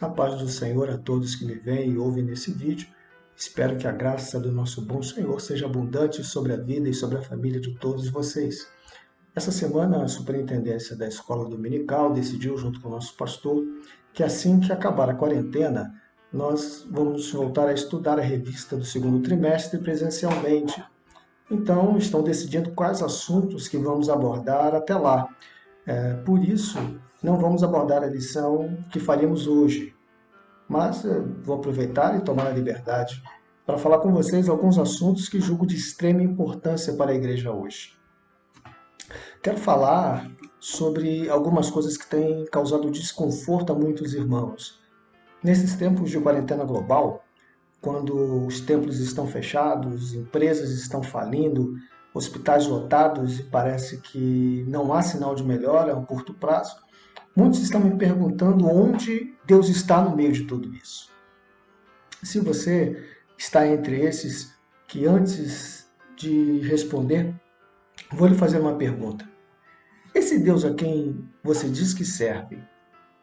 A paz do Senhor a todos que me veem e ouvem nesse vídeo. Espero que a graça do nosso bom Senhor seja abundante sobre a vida e sobre a família de todos vocês. Essa semana, a Superintendência da Escola Dominical decidiu, junto com o nosso pastor, que assim que acabar a quarentena, nós vamos voltar a estudar a revista do segundo trimestre presencialmente. Então, estão decidindo quais assuntos que vamos abordar até lá. Por isso, não vamos abordar a lição que faremos hoje, mas vou aproveitar e tomar a liberdade para falar com vocês alguns assuntos que julgo de extrema importância para a igreja hoje. Quero falar sobre algumas coisas que têm causado desconforto a muitos irmãos. Nesses tempos de quarentena global, quando os templos estão fechados, empresas estão falindo, hospitais lotados e parece que não há sinal de melhora a um curto prazo, muitos estão me perguntando onde Deus está no meio de tudo isso. Se você está entre esses que antes de responder, vou lhe fazer uma pergunta. Esse Deus a quem você diz que serve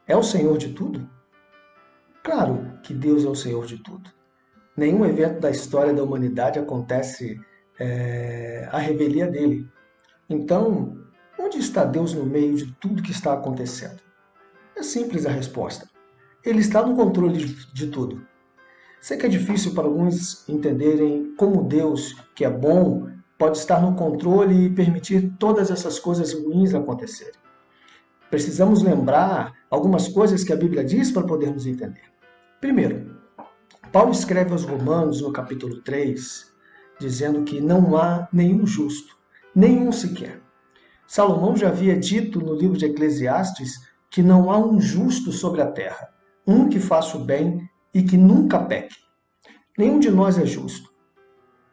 é o Senhor de tudo? Claro que Deus é o Senhor de tudo. Nenhum evento da história da humanidade acontece à revelia dele. Então, onde está Deus no meio de tudo que está acontecendo? É simples a resposta. Ele está no controle de tudo. Sei que é difícil para alguns entenderem como Deus, que é bom, pode estar no controle e permitir todas essas coisas ruins acontecerem. Precisamos lembrar algumas coisas que a Bíblia diz para podermos entender. Primeiro, Paulo escreve aos Romanos, no capítulo 3, dizendo que não há nenhum justo, nenhum sequer. Salomão já havia dito no livro de Eclesiastes que não há um justo sobre a terra, um que faça o bem e que nunca peque. Nenhum de nós é justo.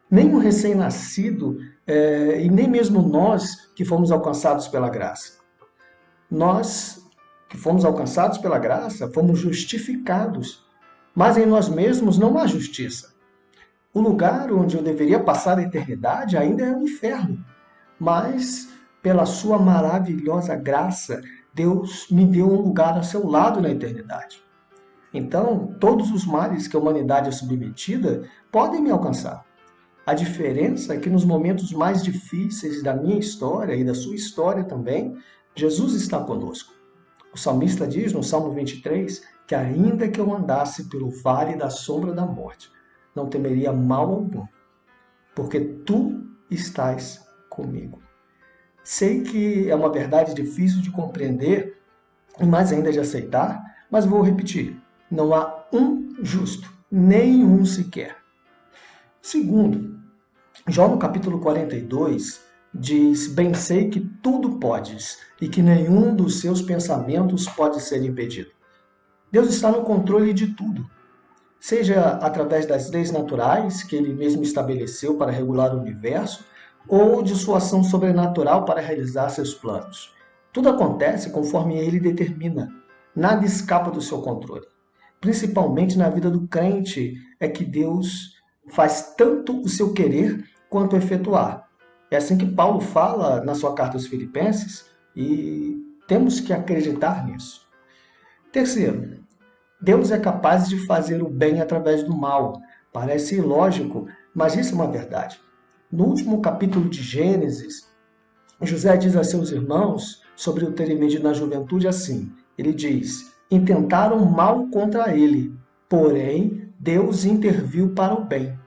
Nem o recém-nascido e nem mesmo nós que fomos alcançados pela graça. Nós que fomos alcançados pela graça, fomos justificados, mas em nós mesmos não há justiça. O lugar onde eu deveria passar a eternidade ainda é o inferno, mas pela sua maravilhosa graça, Deus me deu um lugar ao seu lado na eternidade. Então, todos os males que a humanidade é submetida podem me alcançar. A diferença é que nos momentos mais difíceis da minha história e da sua história também, Jesus está conosco. O salmista diz no Salmo 23 que ainda que eu andasse pelo vale da sombra da morte, não temeria mal algum, porque tu estás comigo. Sei que é uma verdade difícil de compreender e mais ainda de aceitar, mas vou repetir. Não há um justo, nenhum sequer. Segundo, Jó no capítulo 42 diz: bem sei que tudo podes e que nenhum dos seus pensamentos pode ser impedido. Deus está no controle de tudo, seja através das leis naturais que ele mesmo estabeleceu para regular o universo, ou de sua ação sobrenatural para realizar seus planos. Tudo acontece conforme ele determina. Nada escapa do seu controle. Principalmente na vida do crente, é que Deus faz tanto o seu querer quanto efetuar. É assim que Paulo fala na sua carta aos Filipenses e temos que acreditar nisso. Terceiro, Deus é capaz de fazer o bem através do mal. Parece ilógico, mas isso é uma verdade. No último capítulo de Gênesis, José diz a seus irmãos sobre o terem medido na juventude assim. Ele diz: intentaram mal contra ele, porém Deus interviu para o bem,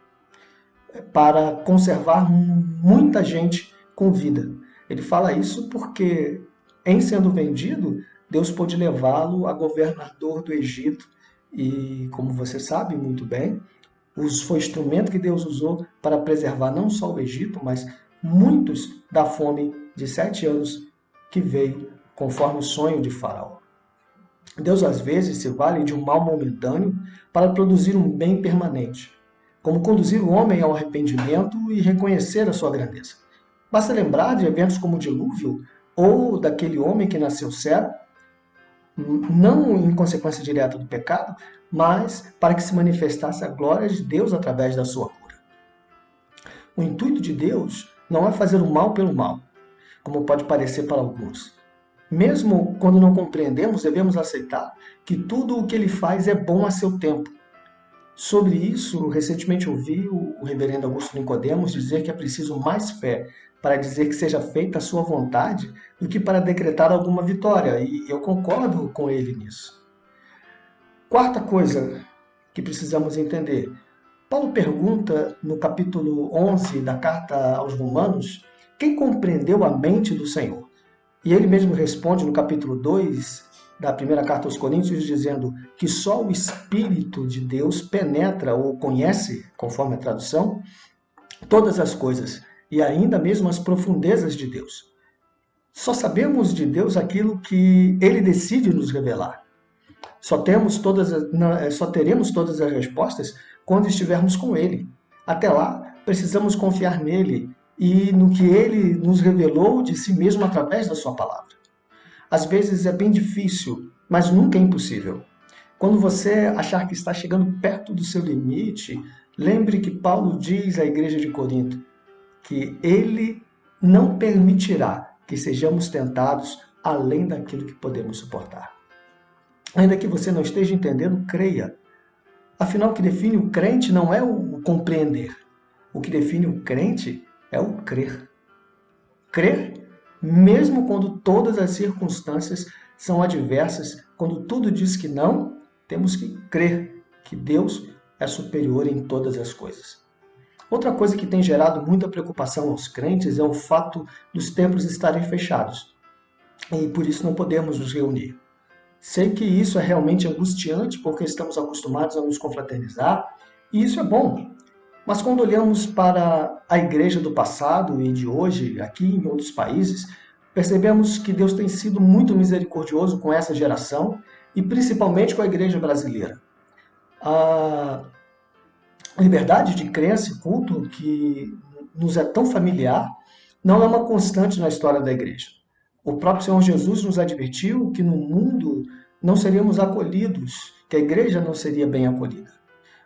para conservar muita gente com vida. Ele fala isso porque, em sendo vendido, Deus pôde levá-lo a governador do Egito e, como você sabe muito bem, foi instrumento que Deus usou para preservar não só o Egito, mas muitos da fome de 7 anos que veio conforme o sonho de Faraó. Deus às vezes se vale de um mal momentâneo para produzir um bem permanente, como conduzir o homem ao arrependimento e reconhecer a sua grandeza. Basta lembrar de eventos como o dilúvio ou daquele homem que nasceu cego, não em consequência direta do pecado, mas para que se manifestasse a glória de Deus através da sua cura. O intuito de Deus não é fazer o mal pelo mal, como pode parecer para alguns. Mesmo quando não compreendemos, devemos aceitar que tudo o que ele faz é bom a seu tempo. Sobre isso, recentemente ouvi o reverendo Augusto Nicodemos dizer que é preciso mais fé para dizer que seja feita a sua vontade do que para decretar alguma vitória, e eu concordo com ele nisso. Quarta coisa que precisamos entender. Paulo pergunta no capítulo 11 da carta aos Romanos quem compreendeu a mente do Senhor. E ele mesmo responde no capítulo 2 da primeira carta aos Coríntios, dizendo que só o Espírito de Deus penetra ou conhece, conforme a tradução, todas as coisas e ainda mesmo as profundezas de Deus. Só sabemos de Deus aquilo que ele decide nos revelar. Só teremos todas as respostas quando estivermos com ele. Até lá, precisamos confiar nele e no que ele nos revelou de si mesmo através da sua palavra. Às vezes é bem difícil, mas nunca é impossível. Quando você achar que está chegando perto do seu limite, lembre que Paulo diz à igreja de Corinto que ele não permitirá que sejamos tentados além daquilo que podemos suportar. Ainda que você não esteja entendendo, creia. Afinal, o que define o crente não é o compreender. O que define o crente é o crer. Crer, mesmo quando todas as circunstâncias são adversas, quando tudo diz que não, temos que crer que Deus é superior em todas as coisas. Outra coisa que tem gerado muita preocupação aos crentes é o fato dos templos estarem fechados. E por isso não podemos nos reunir. Sei que isso é realmente angustiante porque estamos acostumados a nos confraternizar, e isso é bom. Mas quando olhamos para a igreja do passado e de hoje, aqui em outros países, percebemos que Deus tem sido muito misericordioso com essa geração e principalmente com a igreja brasileira. A liberdade de crença e culto que nos é tão familiar não é uma constante na história da igreja. O próprio Senhor Jesus nos advertiu que no mundo não seríamos acolhidos, que a igreja não seria bem acolhida.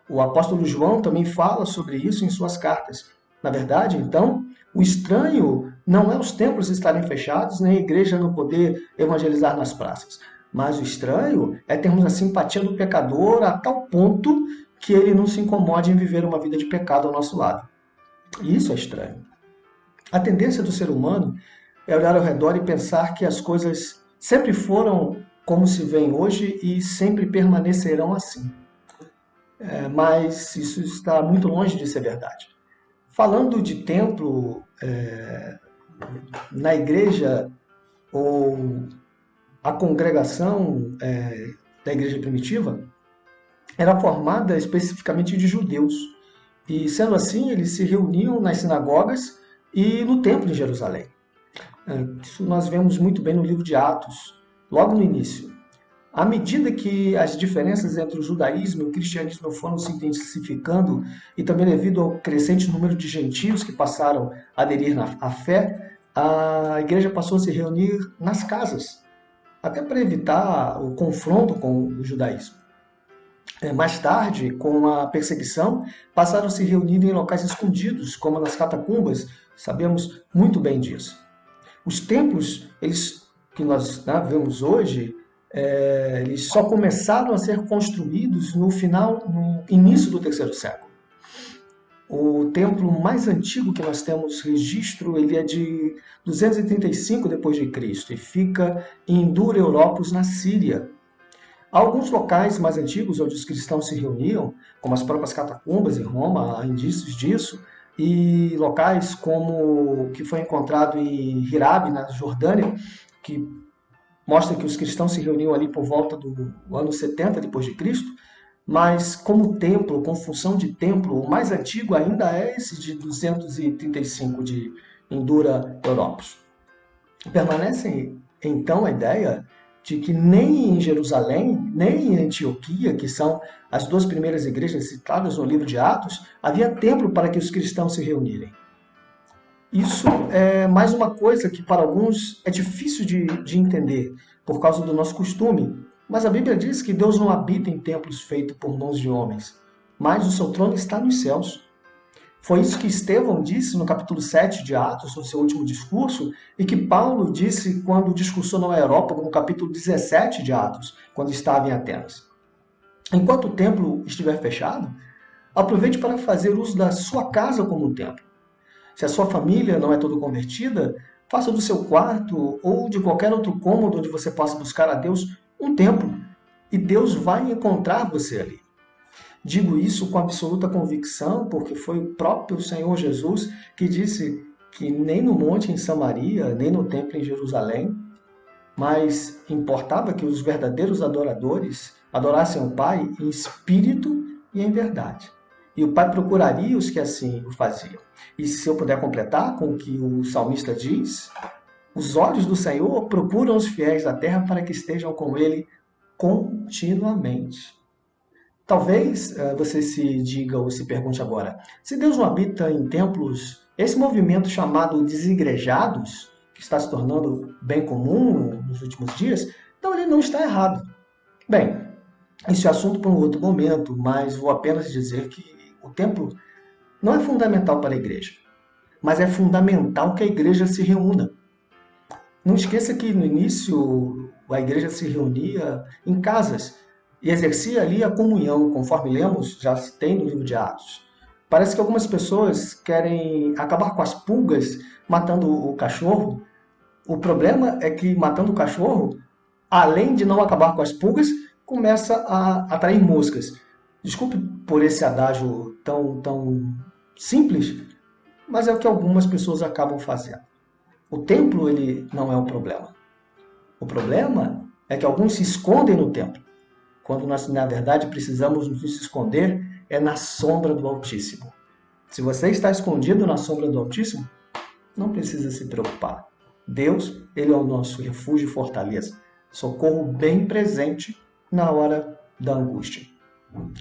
O apóstolo João também fala sobre isso em suas cartas. Na verdade, então, o estranho não é os templos estarem fechados, nem a igreja não poder evangelizar nas praças. Mas o estranho é termos a simpatia do pecador a tal ponto que ele não se incomode em viver uma vida de pecado ao nosso lado. E isso é estranho. A tendência do ser humano é olhar ao redor e pensar que as coisas sempre foram como se vêem hoje e sempre permanecerão assim. Mas isso está muito longe de ser verdade. Falando de templo, na igreja ou a congregação da igreja primitiva era formada especificamente de judeus. E sendo assim, eles se reuniam nas sinagogas e no templo de Jerusalém. Isso nós vemos muito bem no livro de Atos, logo no início. À medida que as diferenças entre o judaísmo e o cristianismo foram se intensificando, e também devido ao crescente número de gentios que passaram a aderir à fé, a igreja passou a se reunir nas casas, até para evitar o confronto com o judaísmo. Mais tarde, com a perseguição, passaram a se reunir em locais escondidos, como nas catacumbas, sabemos muito bem disso. Os templos, que nós vemos hoje, eles só começaram a ser construídos no início do terceiro século. O templo mais antigo que nós temos registro, ele é de 235 d.C. e fica em Dura Europos, na Síria. Há alguns locais mais antigos onde os cristãos se reuniam, como as próprias catacumbas em Roma, há indícios disso, e locais como o que foi encontrado em Hirabe, na Jordânia, que mostra que os cristãos se reuniam ali por volta do ano 70 d.C., mas como templo, com função de templo, o mais antigo ainda é esse de 235 de Endura Europos. Permanece então a ideia de que nem em Jerusalém, nem em Antioquia, que são as duas primeiras igrejas citadas no livro de Atos, havia templo para que os cristãos se reunirem. Isso é mais uma coisa que para alguns é difícil de entender, por causa do nosso costume. Mas a Bíblia diz que Deus não habita em templos feitos por mãos de homens, mas o seu trono está nos céus. Foi isso que Estevão disse no capítulo 7 de Atos, no seu último discurso, e que Paulo disse quando discursou no Areópago, no capítulo 17 de Atos, quando estava em Atenas. Enquanto o templo estiver fechado, aproveite para fazer uso da sua casa como um templo. Se a sua família não é toda convertida, faça do seu quarto ou de qualquer outro cômodo onde você possa buscar a Deus um templo, e Deus vai encontrar você ali. Digo isso com absoluta convicção, porque foi o próprio Senhor Jesus que disse que nem no monte em Samaria, nem no templo em Jerusalém, mas importava que os verdadeiros adoradores adorassem o Pai em espírito e em verdade. E o Pai procuraria os que assim o faziam. E se eu puder completar com o que o salmista diz, os olhos do Senhor procuram os fiéis da terra para que estejam com Ele continuamente. Talvez você se diga ou se pergunte agora, se Deus não habita em templos, esse movimento chamado desigrejados, que está se tornando bem comum nos últimos dias, então ele não está errado. Bem, esse é assunto para um outro momento, mas vou apenas dizer que o templo não é fundamental para a igreja, mas é fundamental que a igreja se reúna. Não esqueça que no início a igreja se reunia em casas e exercia ali a comunhão, conforme lemos, já tem no livro de Atos. Parece que algumas pessoas querem acabar com as pulgas matando o cachorro. O problema é que matando o cachorro, além de não acabar com as pulgas, começa a atrair moscas. Desculpe por esse adágio tão simples, mas é o que algumas pessoas acabam fazendo. O templo ele não é o problema. O problema é que alguns se escondem no templo, quando nós, na verdade, precisamos nos esconder é na sombra do Altíssimo. Se você está escondido na sombra do Altíssimo, não precisa se preocupar. Deus, ele é o nosso refúgio e fortaleza, socorro bem presente na hora da angústia.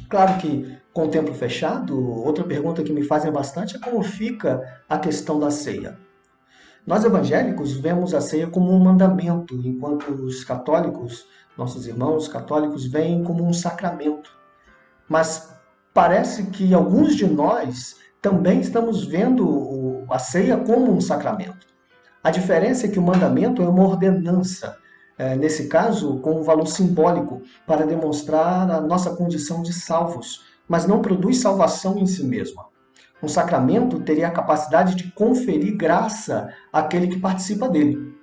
Claro que com o templo fechado, outra pergunta que me fazem bastante é como fica a questão da ceia. Nós evangélicos vemos a ceia como um mandamento, enquanto os católicos, nossos irmãos católicos, veem como um sacramento. Mas parece que alguns de nós também estamos vendo a ceia como um sacramento. A diferença é que o mandamento é uma ordenança, nesse caso com um valor simbólico, para demonstrar a nossa condição de salvos, mas não produz salvação em si mesma. Um sacramento teria a capacidade de conferir graça àquele que participa dele.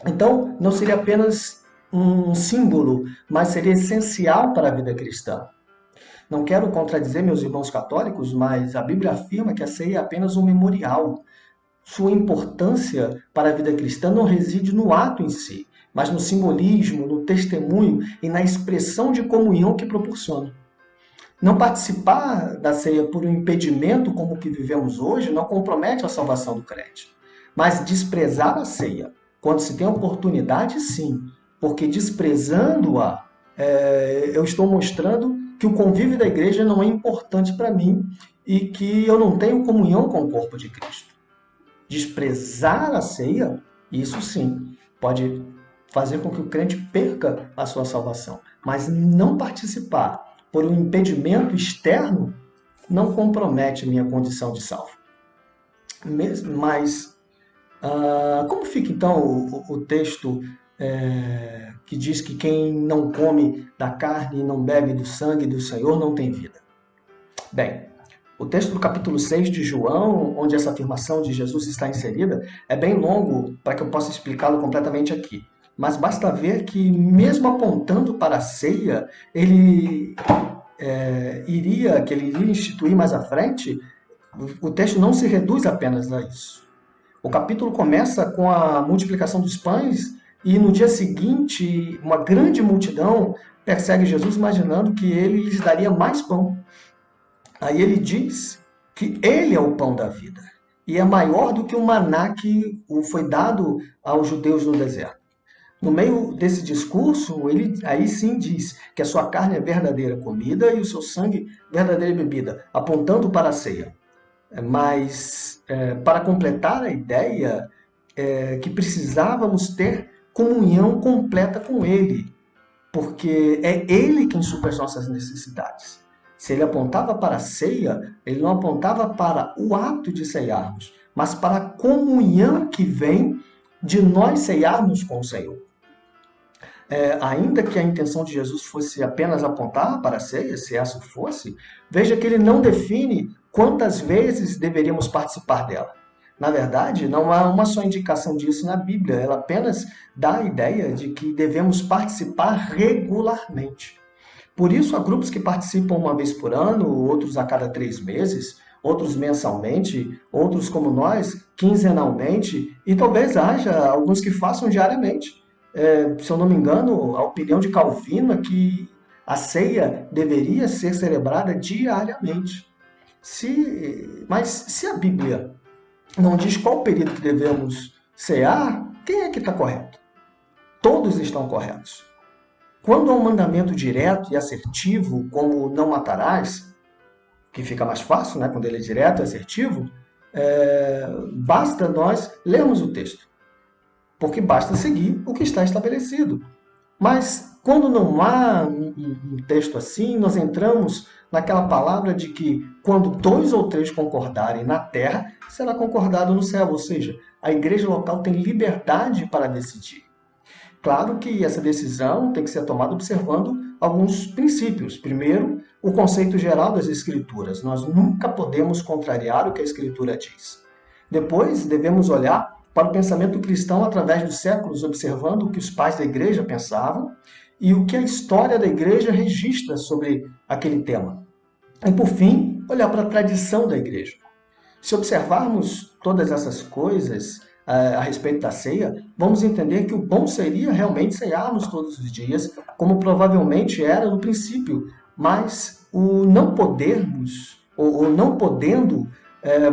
Então, não seria apenas um símbolo, mas seria essencial para a vida cristã. Não quero contradizer meus irmãos católicos, mas a Bíblia afirma que a ceia é apenas um memorial. Sua importância para a vida cristã não reside no ato em si, mas no simbolismo, no testemunho e na expressão de comunhão que proporciona. Não participar da ceia por um impedimento como o que vivemos hoje não compromete a salvação do crente. Mas desprezar a ceia, quando se tem a oportunidade, sim. Porque desprezando-a, eu estou mostrando que o convívio da igreja não é importante para mim e que eu não tenho comunhão com o corpo de Cristo. Desprezar a ceia, isso sim, pode fazer com que o crente perca a sua salvação. Mas não participar por um impedimento externo, não compromete minha condição de salvo. Mas, como fica então o texto que diz que quem não come da carne e não bebe do sangue do Senhor não tem vida? Bem, o texto do capítulo 6 de João, onde essa afirmação de Jesus está inserida, é bem longo para que eu possa explicá-lo completamente aqui. Mas basta ver que, mesmo apontando para a ceia, ele iria instituir mais à frente, o texto não se reduz apenas a isso. O capítulo começa com a multiplicação dos pães e no dia seguinte uma grande multidão persegue Jesus imaginando que ele lhes daria mais pão. Aí ele diz que ele é o pão da vida e é maior do que o maná que foi dado aos judeus no deserto. No meio desse discurso, ele aí sim diz que a sua carne é verdadeira comida e o seu sangue verdadeira bebida, apontando para a ceia. Mas, para completar a ideia, que precisávamos ter comunhão completa com ele, porque é ele quem supre as nossas necessidades. Se ele apontava para a ceia, ele não apontava para o ato de ceiarmos, mas para a comunhão que vem de nós ceiarmos com o Senhor. Ainda que a intenção de Jesus fosse apenas apontar para a ceia, se essa fosse, veja que ele não define quantas vezes deveríamos participar dela. Na verdade, não há uma só indicação disso na Bíblia, ela apenas dá a ideia de que devemos participar regularmente. Por isso, há grupos que participam uma vez por ano, outros a cada 3 meses, outros mensalmente, outros como nós, quinzenalmente, e talvez haja alguns que façam diariamente. Se eu não me engano, a opinião de Calvino é que a ceia deveria ser celebrada diariamente. Mas se a Bíblia não diz qual período que devemos cear, quem é que está correto? Todos estão corretos. Quando há um mandamento direto e assertivo, como não matarás, que fica mais fácil, né, quando ele é direto e assertivo, basta nós lermos o texto, porque basta seguir o que está estabelecido. Mas quando não há um texto assim, nós entramos naquela palavra de que quando 2 ou 3 concordarem na terra, será concordado no céu, ou seja, a igreja local tem liberdade para decidir. Claro que essa decisão tem que ser tomada observando alguns princípios. Primeiro, o conceito geral das Escrituras. Nós nunca podemos contrariar o que a Escritura diz. Depois, devemos olhar para o pensamento cristão através dos séculos, observando o que os pais da igreja pensavam e o que a história da igreja registra sobre aquele tema. E, por fim, olhar para a tradição da igreja. Se observarmos todas essas coisas a respeito da ceia, vamos entender que o bom seria realmente cearmos todos os dias, como provavelmente era no princípio, mas o não podermos, ou não podendo,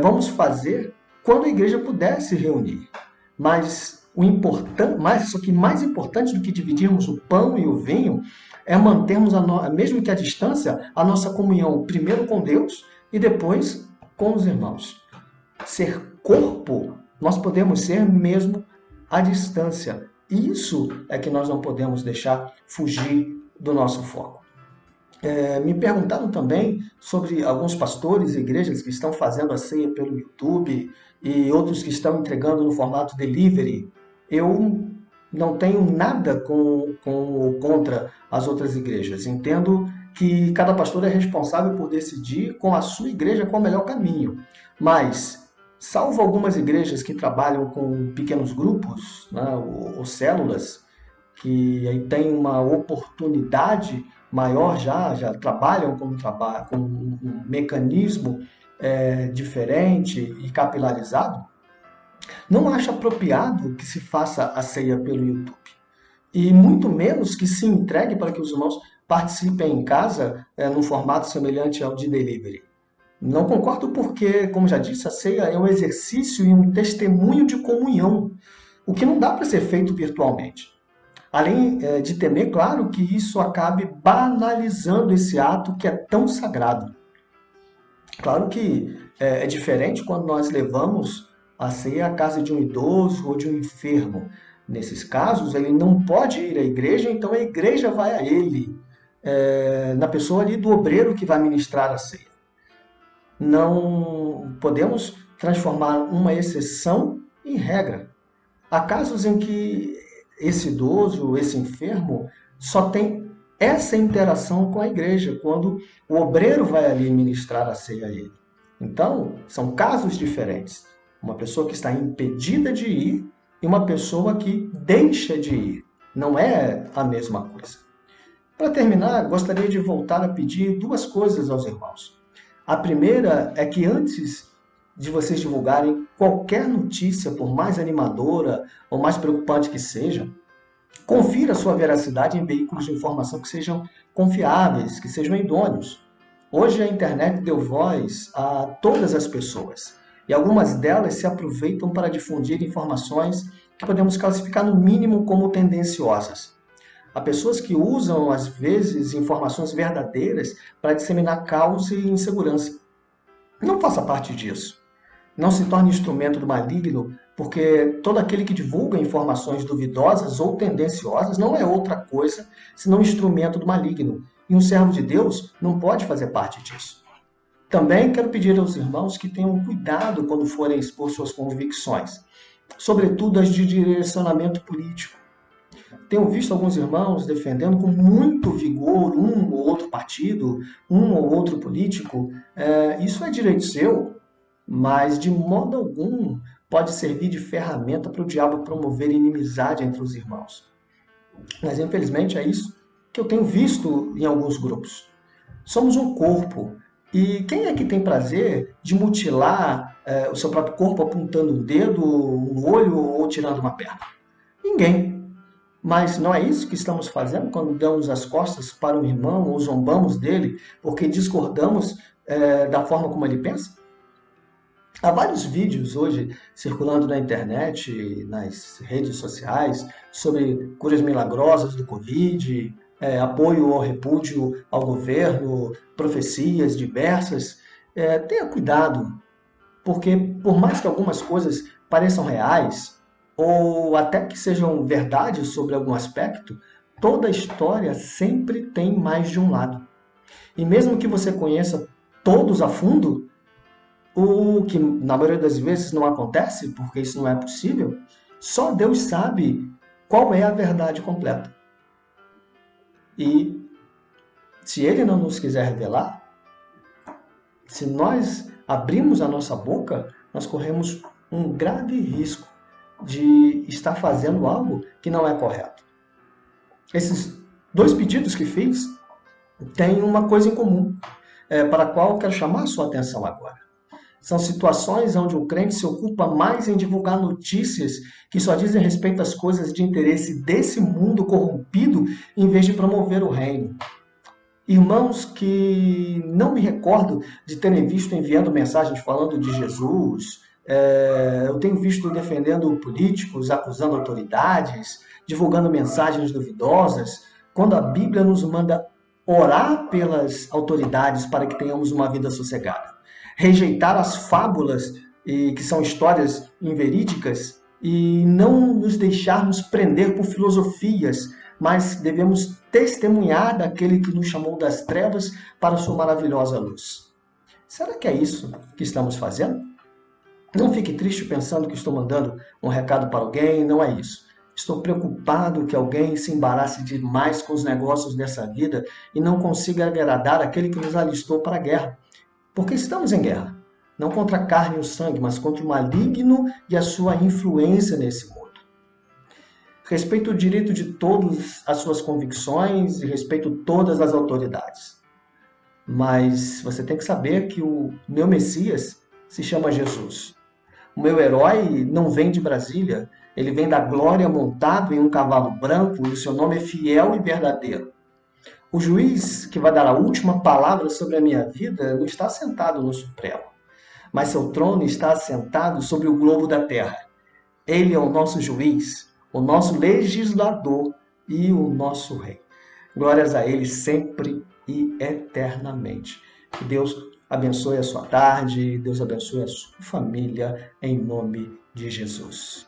vamos fazer quando a igreja puder se reunir. Mas só que mais importante do que dividirmos o pão e o vinho é mantermos, mesmo que à distância, a nossa comunhão primeiro com Deus e depois com os irmãos. Ser corpo, nós podemos ser mesmo à distância. Isso é que nós não podemos deixar fugir do nosso foco. Me perguntaram também sobre alguns pastores e igrejas que estão fazendo a ceia pelo YouTube e outros que estão entregando no formato delivery. Eu não tenho nada contra as outras igrejas. Entendo que cada pastor é responsável por decidir com a sua igreja qual é o melhor caminho. Mas, salvo algumas igrejas que trabalham com pequenos grupos, né, ou células, que aí tem uma oportunidade maior já trabalham com um mecanismo diferente e capilarizado, não acho apropriado que se faça a ceia pelo YouTube. E muito menos que se entregue para que os irmãos participem em casa num formato semelhante ao de delivery. Não concordo porque, como já disse, a ceia é um exercício e um testemunho de comunhão, o que não dá para ser feito virtualmente. Além de temer, claro, que isso acabe banalizando esse ato que é tão sagrado. Claro que é diferente quando nós levamos a ceia à casa de um idoso ou de um enfermo. Nesses casos, ele não pode ir à igreja, então a igreja vai a ele, na pessoa ali do obreiro que vai ministrar a ceia. Não podemos transformar uma exceção em regra. Há casos em que esse idoso, esse enfermo, só tem essa interação com a igreja, quando o obreiro vai ali ministrar a ceia a ele. Então, são casos diferentes. Uma pessoa que está impedida de ir e uma pessoa que deixa de ir. Não é a mesma coisa. Para terminar, gostaria de voltar a pedir 2 coisas aos irmãos. A primeira é que antes de vocês divulgarem qualquer notícia, por mais animadora ou mais preocupante que seja, confira sua veracidade em veículos de informação que sejam confiáveis, que sejam idôneos. Hoje a internet deu voz a todas as pessoas e algumas delas se aproveitam para difundir informações que podemos classificar no mínimo como tendenciosas. Há pessoas que usam, às vezes, informações verdadeiras para disseminar caos e insegurança. Não faça parte disso. Não se torne instrumento do maligno, porque todo aquele que divulga informações duvidosas ou tendenciosas não é outra coisa senão instrumento do maligno. E um servo de Deus não pode fazer parte disso. Também quero pedir aos irmãos que tenham cuidado quando forem expor suas convicções, sobretudo as de direcionamento político. Tenho visto alguns irmãos defendendo com muito vigor um ou outro partido, um ou outro político. Isso é direito seu, mas de modo algum pode servir de ferramenta para o diabo promover inimizade entre os irmãos. Mas infelizmente é isso que eu tenho visto em alguns grupos. Somos um corpo. E quem é que tem prazer de mutilar o seu próprio corpo apontando um dedo, um olho ou tirando uma perna? Ninguém. Mas não é isso que estamos fazendo quando damos as costas para um irmão ou zombamos dele porque discordamos da forma como ele pensa? Há vários vídeos hoje circulando na internet, nas redes sociais, sobre curas milagrosas do Covid, apoio ou repúdio ao governo, profecias diversas. Tenha cuidado, porque por mais que algumas coisas pareçam reais, ou até que sejam verdade sobre algum aspecto, toda história sempre tem mais de um lado. E mesmo que você conheça todos a fundo, o que na maioria das vezes não acontece, porque isso não é possível, só Deus sabe qual é a verdade completa. E se Ele não nos quiser revelar, se nós abrirmos a nossa boca, nós corremos um grave risco de estar fazendo algo que não é correto. Esses dois pedidos que fiz têm uma coisa em comum, para a qual eu quero chamar a sua atenção agora. São situações onde o crente se ocupa mais em divulgar notícias que só dizem respeito às coisas de interesse desse mundo corrompido, em vez de promover o reino. Irmãos que não me recordo de terem visto enviando mensagens falando de Jesus, eu tenho visto defendendo políticos, acusando autoridades, divulgando mensagens duvidosas, quando a Bíblia nos manda orar pelas autoridades para que tenhamos uma vida sossegada. Rejeitar as fábulas, que são histórias inverídicas, e não nos deixarmos prender por filosofias, mas devemos testemunhar daquele que nos chamou das trevas para a sua maravilhosa luz. Será que é isso que estamos fazendo? Não fique triste pensando que estou mandando um recado para alguém, não é isso. Estou preocupado que alguém se embarace demais com os negócios dessa vida e não consiga agradar aquele que nos alistou para a guerra. Porque estamos em guerra, não contra a carne e o sangue, mas contra o maligno e a sua influência nesse mundo. Respeito o direito de todos as suas convicções e respeito todas as autoridades. Mas você tem que saber que o meu Messias se chama Jesus. O meu herói não vem de Brasília, ele vem da glória montado em um cavalo branco e o seu nome é fiel e verdadeiro. O juiz que vai dar a última palavra sobre a minha vida não está sentado no Supremo, mas seu trono está assentado sobre o globo da terra. Ele é o nosso juiz, o nosso legislador e o nosso rei. Glórias a ele sempre e eternamente. Que Deus abençoe a sua tarde, Deus abençoe a sua família, em nome de Jesus.